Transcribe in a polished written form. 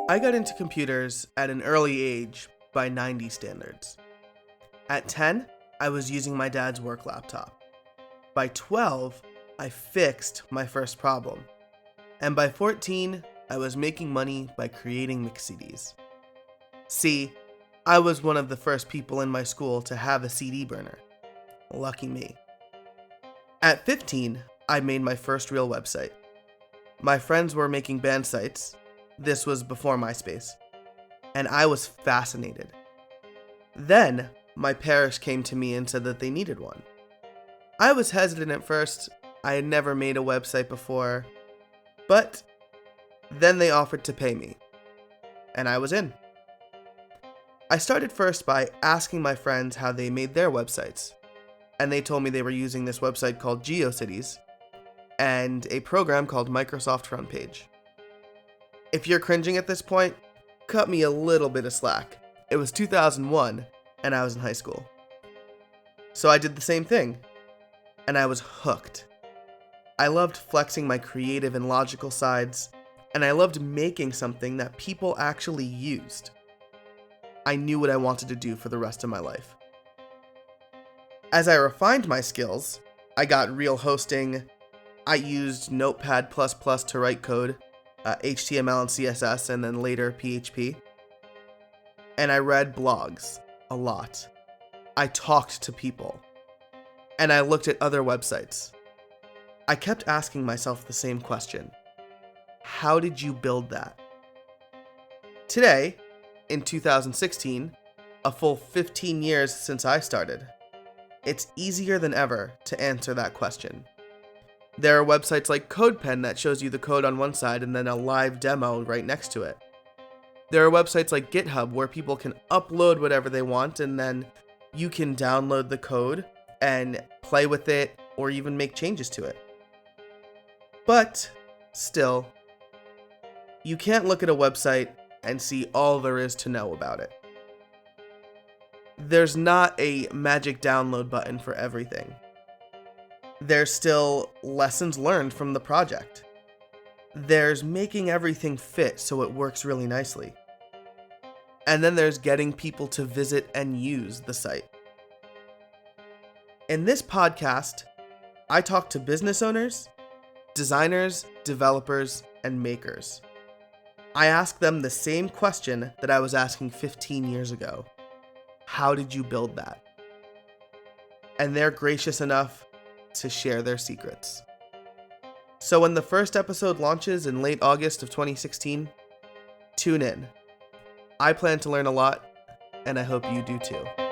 I got into computers at an early age by 90 standards. At 10, I was using my dad's work laptop. By 12, I fixed my first problem. And by 14, I was making money by creating mix CDs. See, I was one of the first people in my school to have a CD burner. Lucky me. At 15, I made my first real website. My friends were making band sites. This was before MySpace. And I was fascinated. Then, my parish came to me and said that they needed one. I was hesitant at first. I had never made a website before. But then they offered to pay me. And I was in. I started first by asking my friends how they made their websites. And they told me they were using this website called GeoCities and a program called Microsoft FrontPage. If you're cringing at this point, cut me a little bit of slack. It was 2001 and I was in high school. So I did the same thing, and I was hooked. I loved flexing my creative and logical sides, and I loved making something that people actually used. I knew what I wanted to do for the rest of my life. As I refined my skills, I got real hosting. I used Notepad++ to write code, HTML and CSS, and then later PHP. And I read blogs a lot. I talked to people. And I looked at other websites. I kept asking myself the same question. How did you build that? Today, in 2016, a full 15 years since I started, it's easier than ever to answer that question. There are websites like CodePen that shows you the code on one side and then a live demo right next to it. There are websites like GitHub where people can upload whatever they want and then you can download the code and play with it or even make changes to it. But still, you can't look at a website and see all there is to know about it. There's not a magic download button for everything. There's still lessons learned from the project. There's making everything fit so it works really nicely. And then there's getting people to visit and use the site. In this podcast, I talk to business owners, designers, developers, and makers. I ask them the same question that I was asking 15 years ago. How did you build that? And they're gracious enough to share their secrets. So when the first episode launches in late August of 2016, tune in. I plan to learn a lot, and I hope you do too.